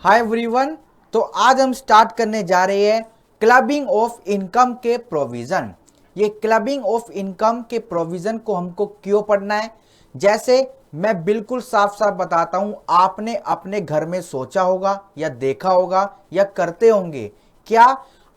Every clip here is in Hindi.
Hi everyone. तो आज हम स्टार्ट करने जा रहे हैं क्लबिंग ऑफ इनकम के प्रोविज़न। ये क्लबिंग ऑफ इनकम के प्रोविज़न को हमको क्यों पढ़ना है? जैसे मैं बिल्कुल साफ साफ बताता हूँ, आपने अपने घर में सोचा होगा या देखा होगा या करते होंगे। क्या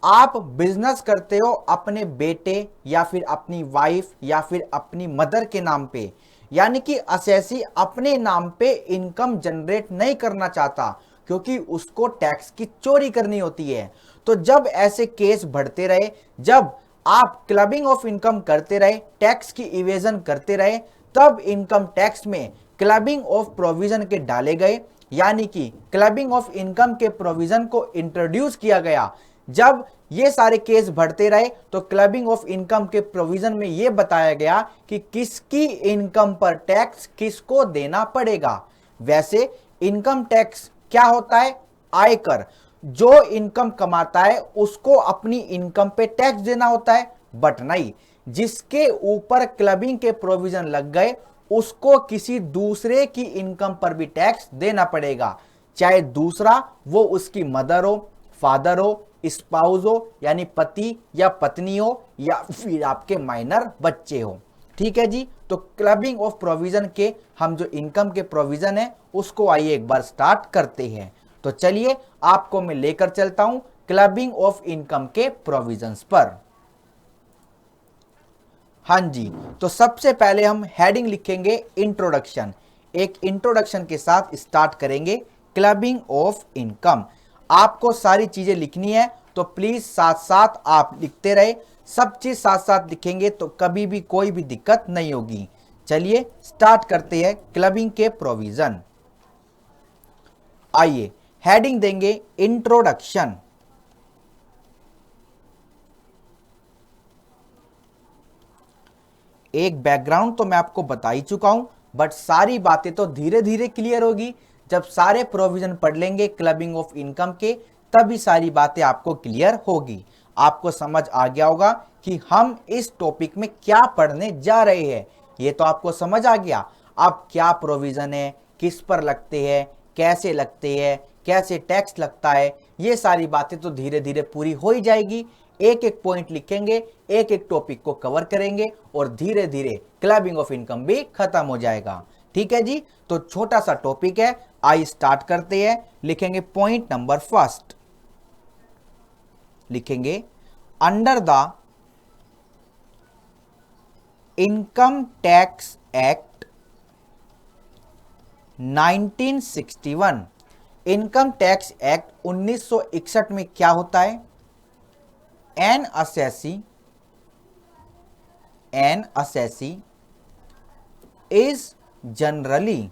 आप बिजनेस करते हो अपने बेटे या फिर अपनी वाइफ या फिर अपनी मदर के नाम पे, यानी कि असेसी अपने नाम पे इनकम जनरेट नहीं करना चाहता क्योंकि उसको टैक्स की चोरी करनी होती है। तो जब ऐसे केस बढ़ते रहे, जब आप क्लबिंग ऑफ इनकम करते रहे, टैक्स की इवेजन करते रहे, तब इनकम टैक्स में क्लबिंग ऑफ प्रोविजन के डाले गए, यानी कि क्लबिंग ऑफ इनकम के प्रोविजन को इंट्रोड्यूस किया गया। जब ये सारे केस बढ़ते रहे तो क्लबिंग ऑफ इनकम के प्रोविजन में यह बताया गया कि किसकी इनकम पर टैक्स किसको देना पड़ेगा। वैसे इनकम टैक्स क्या होता है? आयकर। जो इनकम कमाता है उसको अपनी इनकम पे टैक्स देना होता है, बट नहीं, जिसके ऊपर क्लबिंग के प्रोविजन लग गए उसको किसी दूसरे की इनकम पर भी टैक्स देना पड़ेगा। चाहे दूसरा वो उसकी मदर हो, फादर हो, स्पाउस हो यानी पति या पत्नी हो, या फिर आपके माइनर बच्चे हो। ठीक है जी। तो क्लबिंग ऑफ प्रोविजन के हम जो इनकम के प्रोविजन है उसको आइए एक बार स्टार्ट करते हैं। तो चलिए आपको मैं लेकर चलता हूं क्लबिंग ऑफ इनकम के प्रोविजंस पर। हाँ जी। तो सबसे पहले हम हेडिंग लिखेंगे इंट्रोडक्शन। एक इंट्रोडक्शन के साथ स्टार्ट करेंगे क्लबिंग ऑफ इनकम। आपको सारी चीजें लिखनी है तो प्लीज साथ साथ आप लिखते रहे। सब चीज साथ साथ लिखेंगे तो कभी भी कोई भी दिक्कत नहीं होगी। चलिए स्टार्ट करते हैं क्लबिंग के प्रोविजन। आइए हेडिंग देंगे इंट्रोडक्शन। एक बैकग्राउंड तो मैं आपको बता ही चुका हूं, बट सारी बातें तो धीरे धीरे क्लियर होगी। जब सारे प्रोविजन पढ़ लेंगे क्लबिंग ऑफ इनकम के तभी सारी बातें आपको क्लियर होगी। आपको समझ आ गया होगा कि हम इस टॉपिक में क्या पढ़ने जा रहे हैं। ये तो आपको समझ आ गया। अब क्या प्रोविजन है, किस पर लगते हैं, कैसे लगते हैं, कैसे टैक्स लगता है, ये सारी बातें तो धीरे धीरे पूरी हो ही जाएगी। एक एक पॉइंट लिखेंगे, एक एक टॉपिक को कवर करेंगे और धीरे धीरे क्लबिंग ऑफ इनकम भी खत्म हो जाएगा। ठीक है जी। तो छोटा सा टॉपिक है, आइए स्टार्ट करते हैं। लिखेंगे पॉइंट नंबर फर्स्ट, लिखेंगे under the income tax act 1961। Income tax act 1961 में क्या होता है? An assessee is generally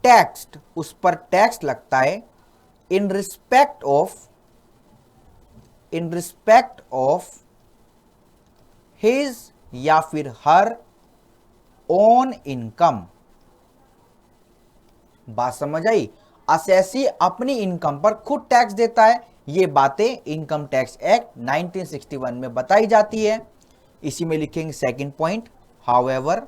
taxed, उस पर टैक्स लगता है in respect of his या फिर हर ओन इनकम। बात समझ आई? असेसी अपनी इनकम पर खुद टैक्स देता है। ये बातें इनकम टैक्स एक्ट 1961 में बताई जाती है। इसी में लिखेंगे सेकंड पॉइंट, हाउएवर।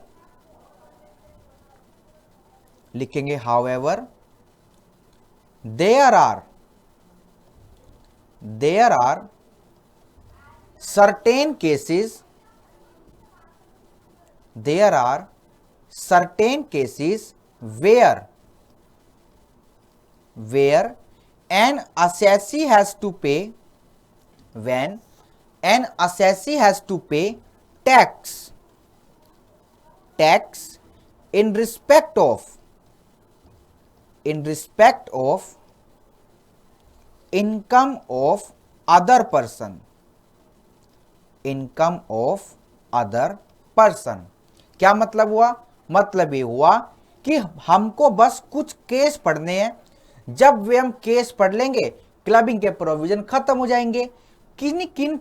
लिखेंगे however there are certain cases where an assessee has to pay tax in respect of income of other person। क्या मतलब हुआ? मतलब ये हुआ कि हमको बस कुछ केस पढ़ने हैं। जब वे हम केस पढ़ लेंगे क्लबिंग के प्रोविजन खत्म हो जाएंगे। किन किन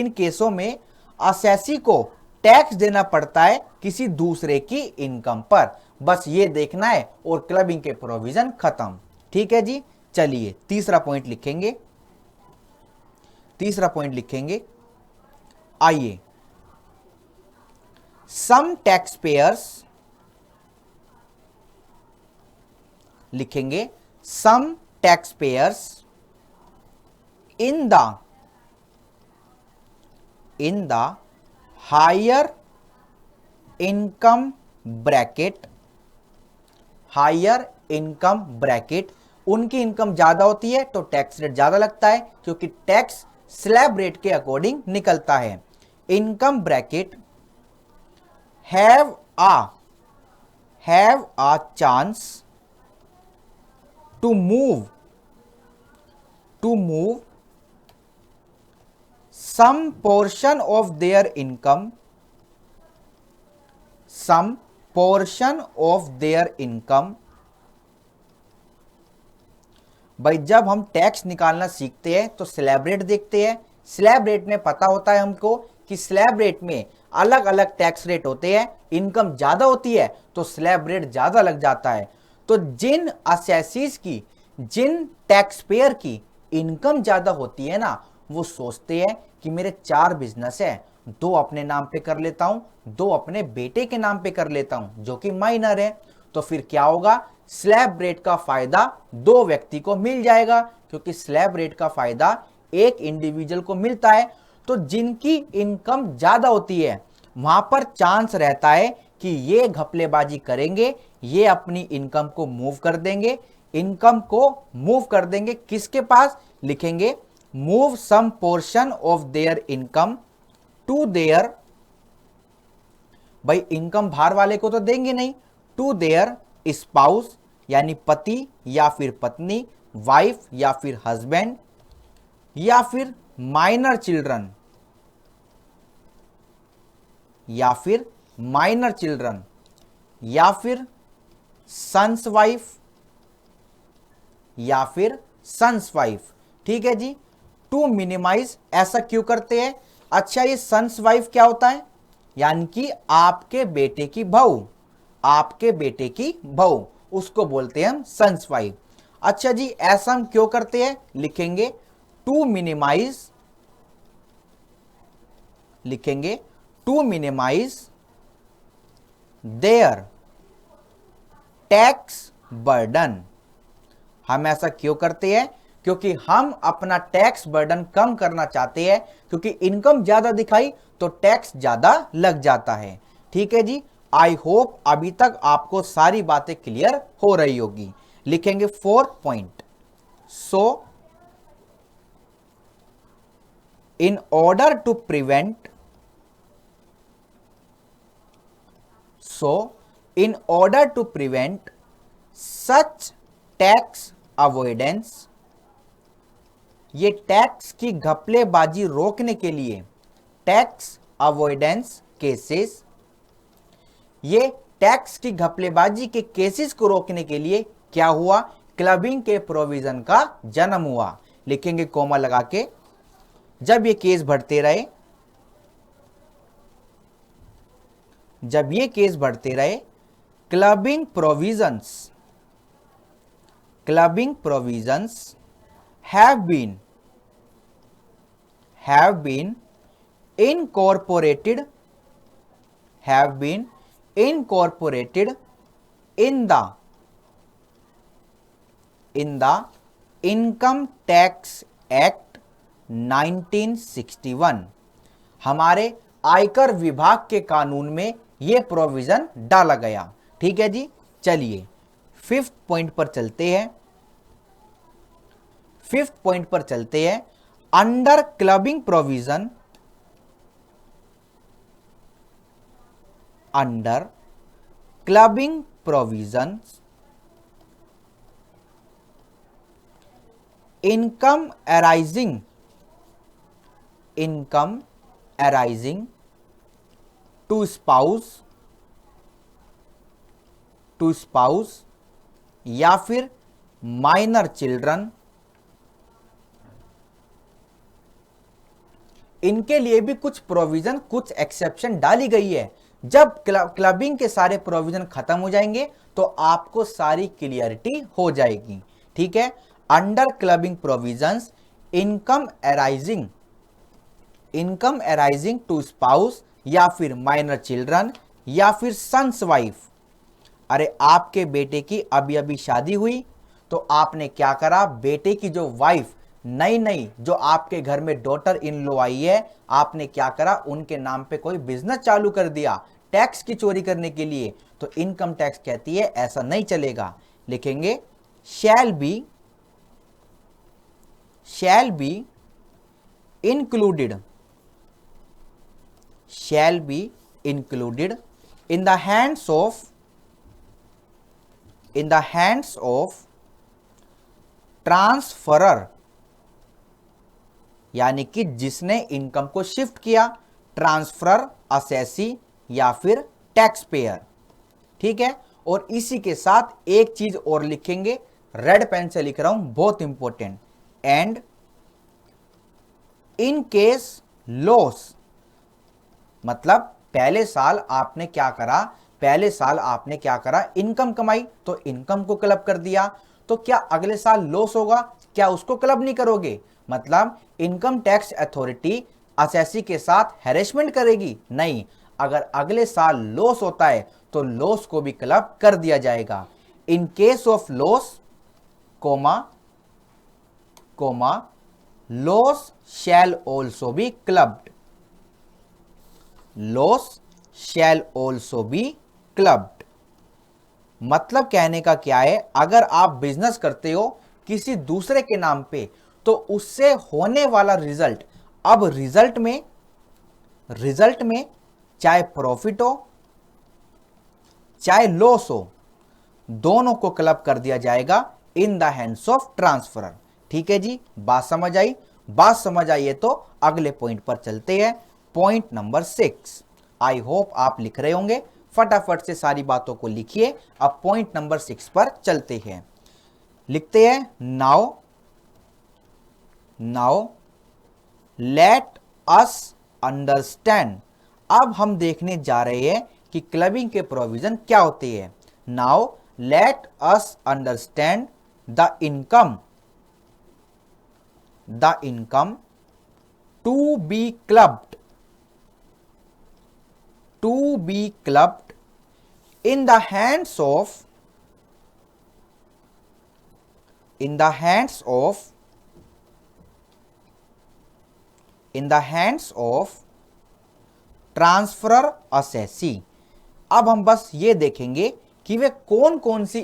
केसों में असेसी को टैक्स देना पड़ता है किसी दूसरे की इनकम पर, बस ये देखना है और क्लबिंग के प्रोविजन खत्म। ठीक है जी। चलिए तीसरा पॉइंट लिखेंगे। आइए, some taxpayers लिखेंगे some tax payers in the higher income bracket, higher income bracket, उनकी इनकम ज्यादा होती है तो टैक्स रेट ज्यादा लगता है, क्योंकि टैक्स स्लैब रेट के अकॉर्डिंग निकलता है। Income bracket have a chance to move some portion of their income, भाई जब हम टैक्स निकालना सीखते हैं तो स्लैब रेट देखते हैं। स्लैब रेट में पता होता है हमको कि स्लैब रेट में अलग अलग टैक्स रेट होते हैं, इनकम ज्यादा होती है तो स्लैब रेट ज्यादा लग जाता है। तो जिन असेसीज की, जिन टैक्स पेयर की इनकम ज्यादा होती है ना, वो सोचते हैं कि मेरे 4 बिजनेस है, 2 अपने नाम पे कर लेता हूं, 2 अपने बेटे के नाम पे कर लेता हूं जो कि माइनर है। तो फिर क्या होगा, स्लैब रेट का फायदा 2 व्यक्ति को मिल जाएगा, क्योंकि स्लैब रेट का फायदा एक इंडिविजुअल को मिलता है। तो जिनकी इनकम ज्यादा होती है वहां पर चांस रहता है कि ये घपलेबाजी करेंगे, ये अपनी इनकम को मूव कर देंगे। इनकम को मूव कर देंगे किसके पास, लिखेंगे move some portion of their income to their, भाई इनकम बाहर वाले को तो देंगे नहीं, टू देयर स्पाउस यानी पति या फिर पत्नी, वाइफ या फिर हस्बैंड, या फिर माइनर चिल्ड्रन, या फिर माइनर चिल्ड्रन, या फिर सन्स वाइफ, या फिर सन्स वाइफ। ठीक है जी। टू मिनिमाइज, ऐसा क्यों करते हैं? अच्छा, ये सन्स वाइफ क्या होता है? यानी कि आपके बेटे की बहू, आपके बेटे की बहू, उसको बोलते हैं हम सन्स वाइफ। अच्छा जी, ऐसा हम क्यों करते हैं? लिखेंगे टू मिनिमाइज, लिखेंगे to minimize their tax burden. हम ऐसा क्यों करते हैं? क्योंकि हम अपना टैक्स बर्डन कम करना चाहते हैं, क्योंकि इनकम ज्यादा दिखाई तो टैक्स ज्यादा लग जाता है। ठीक है जी। आई होप अभी तक आपको सारी बातें क्लियर हो रही होगी। लिखेंगे 4 point. So in order to prevent, in order to prevent such tax avoidance, ये टैक्स की घपलेबाजी रोकने के लिए, टैक्स अवॉइडेंस केसेस, ये टैक्स की घपलेबाजी के केसेस को रोकने के लिए क्या हुआ? क्लबिंग के प्रोविजन का जन्म हुआ। लिखेंगे कोमा लगा के, जब ये केस बढ़ते रहे, जब ये केस बढ़ते रहे, clubbing provisions have been incorporated in the Income Tax Act 1961। हमारे आयकर विभाग के कानून में यह प्रोविजन डाला गया। ठीक है जी। चलिए 5th पॉइंट पर चलते हैं। 5th पॉइंट पर चलते हैं। Under clubbing provision, under clubbing provision, income arising to spouse या फिर माइनर चिल्ड्रन, इनके लिए भी कुछ प्रोविजन, कुछ एक्सेप्शन डाली गई है। जब क्लबिंग के सारे प्रोविजन खत्म हो जाएंगे तो आपको सारी क्लियरिटी हो जाएगी। ठीक है। Under clubbing provisions, income arising to spouse या फिर माइनर चिल्ड्रन या फिर सन्स वाइफ, अरे आपके बेटे की अभी अभी शादी हुई, तो आपने क्या करा, बेटे की जो वाइफ नई नई जो आपके घर में डॉटर इन लो आई है, आपने क्या करा, उनके नाम पे कोई बिजनेस चालू कर दिया टैक्स की चोरी करने के लिए। तो इनकम टैक्स कहती है ऐसा नहीं चलेगा, लिखेंगे shall be included shall be included in the hands of transferor, यानी कि जिसने इनकम को शिफ्ट किया, ट्रांसफरर, असेसी या फिर टैक्स पेयर। ठीक है, और इसी के साथ एक चीज और लिखेंगे, रेड पेन से लिख रहा हूं, बहुत important, and in case laws, मतलब पहले साल आपने क्या करा, इनकम कमाई तो इनकम को क्लब कर दिया, तो क्या अगले साल लॉस होगा, क्या उसको क्लब नहीं करोगे? मतलब इनकम टैक्स अथॉरिटी असेसी के साथ हैरेसमेंट करेगी? नहीं, अगर अगले साल लॉस होता है तो लॉस को भी क्लब कर दिया जाएगा। In case of loss comma loss shall also be clubbed, loss shall also be clubbed. मतलब कहने का क्या है, अगर आप बिजनेस करते हो किसी दूसरे के नाम पे, तो उससे होने वाला रिजल्ट, अब रिजल्ट में चाहे प्रॉफिट हो चाहे लॉस हो, दोनों को क्लब कर दिया जाएगा in the hands of transferor. ठीक है जी, बात समझ आई? बात समझ आई है तो अगले पॉइंट पर चलते हैं, पॉइंट नंबर 6। आई होप आप लिख रहे होंगे, फटाफट से सारी बातों को लिखिए। अब पॉइंट नंबर 6 पर चलते हैं, लिखते हैं, नाउ लेट अस अंडरस्टैंड। अब हम देखने जा रहे हैं कि क्लबिंग के प्रोविजन क्या होते हैं। Now let us understand the income to be clubbed in the hands of transferor assessee. अब हम बस ये देखेंगे कि वे कौन कौन सी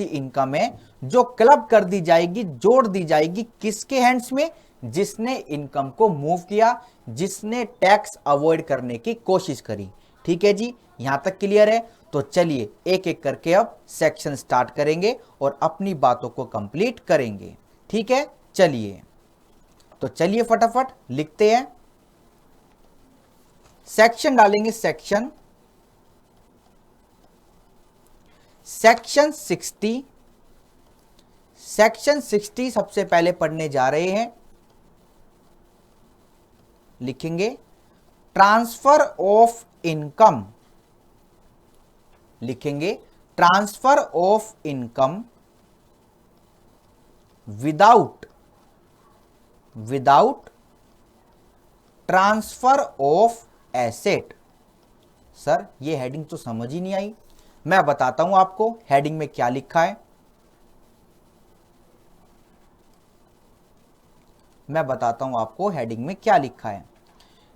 इनकम है जो क्लब कर दी जाएगी, जोड़ दी जाएगी किसके हैंड्स में? जिसने इनकम को मूव किया, जिसने टैक्स अवॉइड करने की कोशिश करी। ठीक है जी, यहां तक क्लियर है? तो चलिए एक एक करके अब सेक्शन स्टार्ट करेंगे और अपनी बातों को कंप्लीट करेंगे। ठीक है, चलिए फटाफट लिखते हैं, सेक्शन डालेंगे, सेक्शन 60 सबसे पहले पढ़ने जा रहे हैं, लिखेंगे transfer of income, without transfer of asset. Sir ये हेडिंग तो समझ ही नहीं आई, मैं बताता हूं आपको हेडिंग में क्या लिखा है।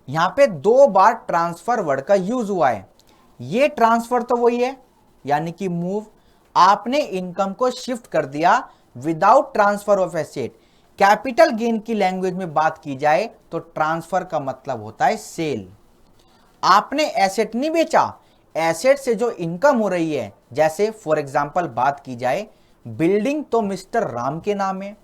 यहां पे 2 बार ट्रांसफर वर्ड का यूज हुआ है। ये ट्रांसफर तो वही है, यानी कि मूव, आपने इनकम को शिफ्ट कर दिया without transfer of asset. Capital gain की लैंग्वेज में बात की जाए तो ट्रांसफर का मतलब होता है सेल। आपने एसेट नहीं बेचा, एसेट से जो इनकम हो रही है, जैसे फॉर एग्जांपल बात की जाए, बिल्डिंग तो मिस्टर राम के नाम है,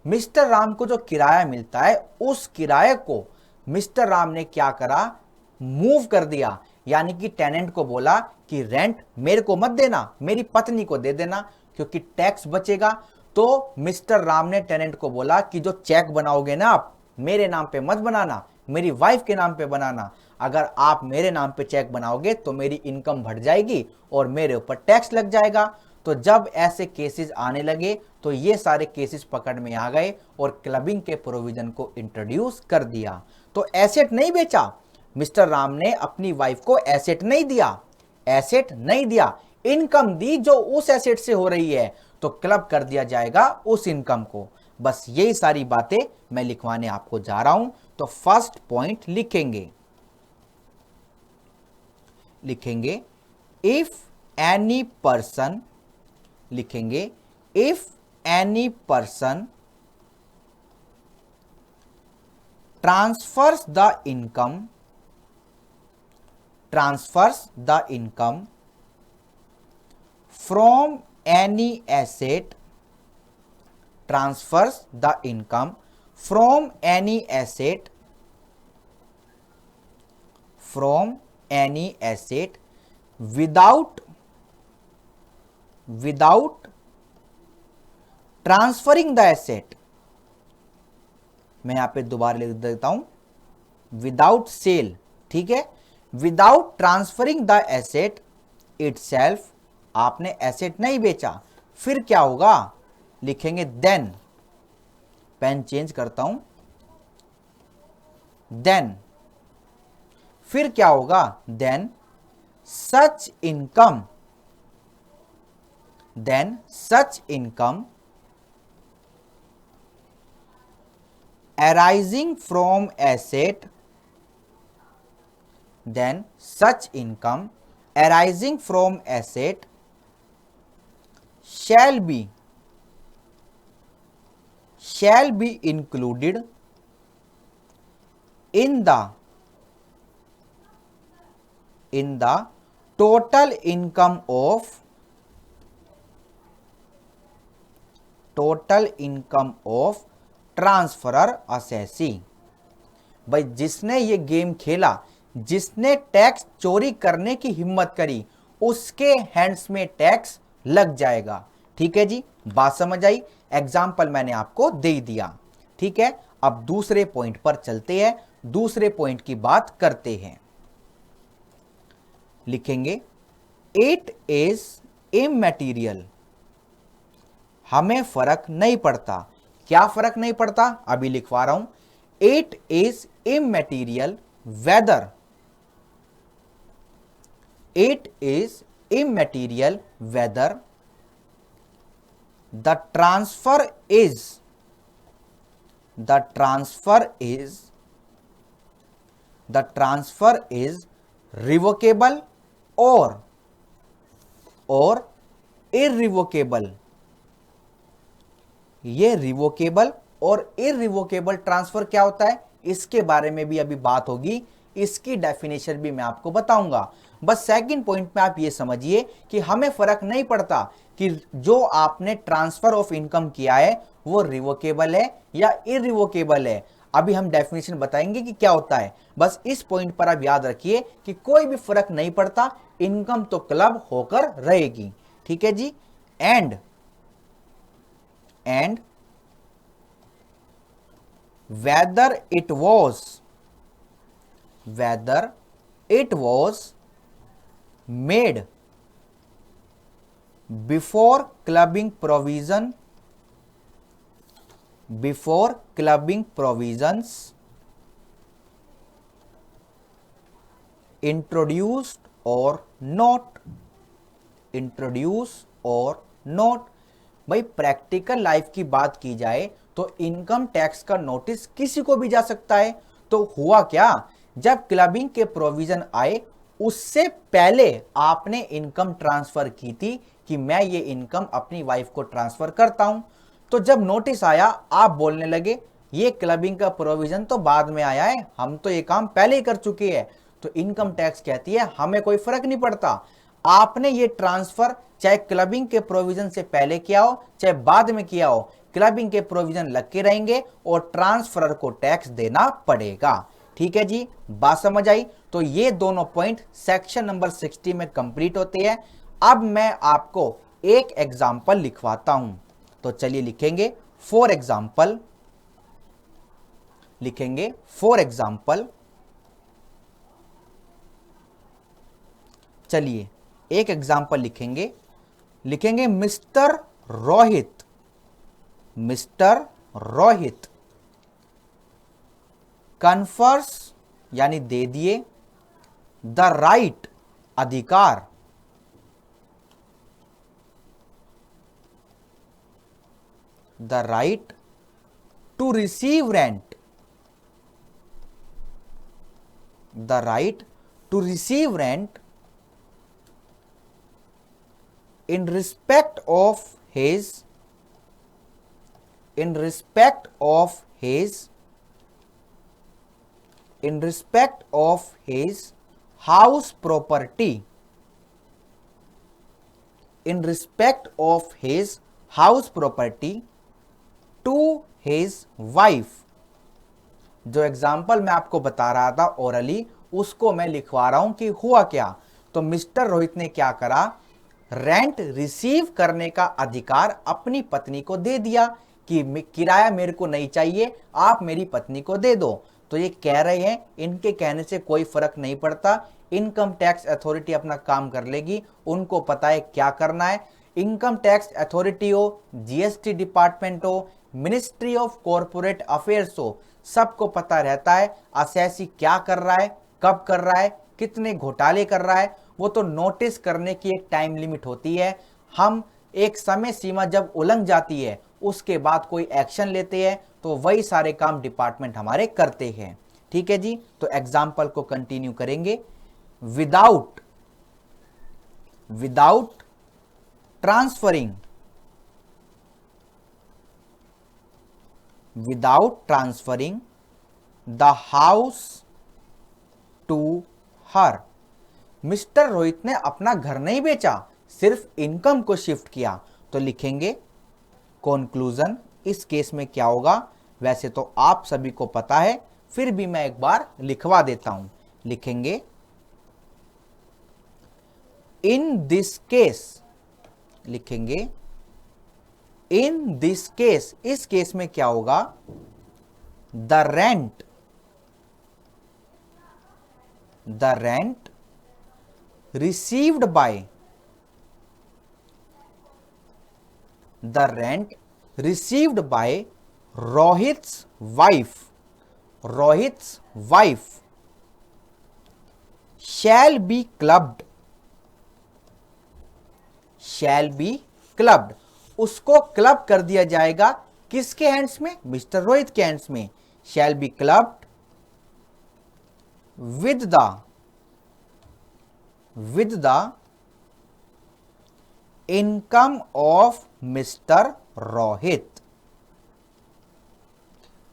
मिस्टर राम को जो किराया मिलता है, उस किराए को मिस्टर राम ने क्या करा, मूव कर दिया। यानी कि टेनेंट को बोला कि रेंट मेरे को मत देना, मेरी पत्नी को दे देना, क्योंकि टैक्स बचेगा। तो मिस्टर राम ने टेनेंट को बोला कि जो चेक बनाओगे ना आप, मेरे नाम पे मत बनाना, मेरी वाइफ के नाम पे बनाना। अगर आप मेरे नाम पे चेक बनाओगे तो मेरी इनकम बढ़ जाएगी और मेरे ऊपर टैक्स लग जाएगा। तो जब ऐसे केसेस आने लगे तो ये सारे केसेस पकड़ में आ गए और क्लबिंग के प्रोविजन को इंट्रोड्यूस कर दिया। तो एसेट नहीं बेचा, मिस्टर राम ने अपनी वाइफ को एसेट नहीं दिया, एसेट नहीं दिया, इनकम दी जो उस एसेट से हो रही है, तो क्लब कर दिया जाएगा उस इनकम को। बस यही सारी बातें मैं लिखवाने आपको जा रहा हूं। तो फर्स्ट पॉइंट लिखेंगे, इफ एनी पर्सन, लिखेंगे if any person transfers the income from any asset, transfers the income from any asset without transferring the asset, मैं यहां पे दोबारा लिख देता हूं, विदाउट सेल, ठीक है, without transferring the asset itself, आपने एसेट नहीं बेचा, फिर क्या होगा, लिखेंगे देन, पेन चेंज करता हूं, देन, फिर क्या होगा, then such income arising from asset, then such income arising from asset shall be included in the total income of transferor assessee. भाई जिसने ये गेम खेला, जिसने टैक्स चोरी करने की हिम्मत करी, उसके हैंड्स में टैक्स लग जाएगा। ठीक है जी, बात समझ आई, एग्जाम्पल मैंने आपको दे दिया। ठीक है, अब दूसरे पॉइंट पर चलते हैं, दूसरे पॉइंट की बात करते हैं। लिखेंगे इट इज इमैटेरियल, हमें फर्क नहीं पड़ता। क्या फर्क नहीं पड़ता, अभी लिखवा रहा हूं, it is immaterial whether, it is immaterial whether the transfer is revocable और इररिवोकेबल। ये रिवोकेबल और इररिवोकेबल ट्रांसफर क्या होता है, इसके बारे में भी अभी बात होगी, इसकी डेफिनेशन भी मैं आपको बताऊंगा। बस सेकंड पॉइंट में आप ये समझिए कि हमें फर्क नहीं पड़ता कि जो आपने ट्रांसफर ऑफ इनकम किया है वो रिवोकेबल है या इररिवोकेबल है। अभी हम डेफिनेशन बताएंगे कि क्या होता है। बस इस पॉइंट पर आप याद रखिए कि कोई भी फर्क नहीं पड़ता, इनकम तो क्लब होकर रहेगी। ठीक है जी, and whether it was made before clubbing provisions introduced or not, भाई प्रैक्टिकल लाइफ की बात की जाए तो इनकम टैक्स का नोटिस किसी को भी जा सकता है। तो हुआ क्या, जब क्लबिंग के प्रोविजन आए उससे पहले आपने इनकम ट्रांसफर की थी कि मैं ये इनकम अपनी वाइफ को ट्रांसफर करता हूं, तो जब नोटिस आया आप बोलने लगे ये क्लबिंग का प्रोविजन तो बाद में आया है, हम तो ये काम पहले ही कर चुके हैं। तो इनकम टैक्स कहती है हमें कोई फर्क नहीं पड़ता, आपने ये ट्रांसफर चाहे क्लबिंग के प्रोविजन से पहले किया हो चाहे बाद में किया हो, क्लबिंग के प्रोविजन लग के रहेंगे और ट्रांसफरर को टैक्स देना पड़ेगा। ठीक है जी, बात समझ आई। तो ये दोनों पॉइंट सेक्शन नंबर 60 में कंप्लीट होते हैं। अब मैं आपको एक एग्जांपल लिखवाता हूं, तो चलिए लिखेंगे फॉर एग्जांपल, चलिए एक एग्जांपल लिखेंगे मिस्टर रोहित कन्फर्स यानी दे दिए, द राइट अधिकार, the right to receive rent, the right to receive rent in respect of his in respect of his in respect of his house property, in respect of his house property to his wife। जो एग्जाम्पल मैं आपको बता रहा था ओरली, उसको मैं लिखवा रहा हूं कि हुआ क्या। तो मिस्टर रोहित ने क्या करा, रेंट रिसीव करने का अधिकार अपनी पत्नी को दे दिया कि किराया मेरे को नहीं चाहिए, आप मेरी पत्नी को दे दो। तो ये कह रहे हैं इनके कहने से कोई फर्क नहीं पड़ता, इनकम टैक्स अथॉरिटी अपना काम कर लेगी, उनको पता है क्या करना है। इनकम टैक्स अथॉरिटी हो, जीएसटी डिपार्टमेंट हो, मिनिस्ट्री ऑफ कॉरपोरेट अफेयर्स हो, सबको पता रहता है असेसी क्या कर रहा है, कब कर रहा है, कितने घोटाले कर रहा है। वो तो नोटिस करने की एक टाइम लिमिट होती है, हम एक समय सीमा जब उलंघ जाती है उसके बाद कोई एक्शन लेते हैं, तो वही सारे काम डिपार्टमेंट हमारे करते हैं। ठीक है जी, तो एग्जाम्पल को कंटिन्यू करेंगे। Without without transferring without transferring the house to her, mister Rohit ने अपना घर नहीं बेचा, सिर्फ इनकम को शिफ्ट किया। तो लिखेंगे कंक्लूजन, इस केस में क्या होगा, वैसे तो आप सभी को पता है, फिर भी मैं एक बार लिखवा देता हूं। लिखेंगे इन दिस केस, लिखेंगे इन दिस केस, इस केस में क्या होगा, the rent received by Rohit's wife shall be clubbed, उसको क्लब कर दिया जाएगा, किसके हैंड्स में, मिस्टर रोहित के हैंड्स में। shall be clubbed with the income of Mr. Rohit,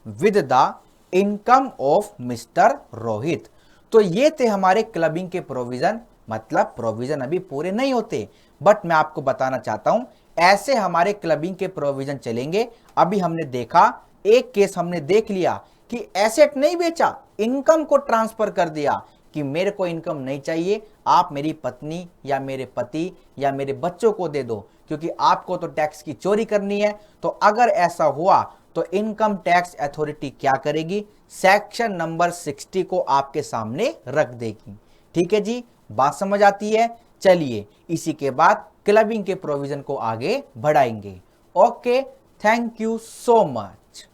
with the income of Mr. Rohit। तो ये थे हमारे क्लबिंग के प्रोविजन, मतलब प्रोविजन अभी पूरे नहीं होते, बट मैं आपको बताना चाहता हूं ऐसे हमारे क्लबिंग के प्रोविजन चलेंगे। अभी हमने देखा, एक केस हमने देख लिया कि एसेट नहीं बेचा, इनकम को ट्रांसफर कर दिया कि मेरे को इनकम नहीं चाहिए, आप मेरी पत्नी या मेरे पति या मेरे बच्चों को दे दो, क्योंकि आपको तो टैक्स की चोरी करनी है। तो अगर ऐसा हुआ तो इनकम टैक्स अथॉरिटी क्या करेगी, सेक्शन नंबर 60 को आपके सामने रख देगी। ठीक है जी, बात समझ आती है। चलिए इसी के बाद क्लबिंग के प्रोविजन को आगे बढ़ाएंगे। Okay, thank you so much.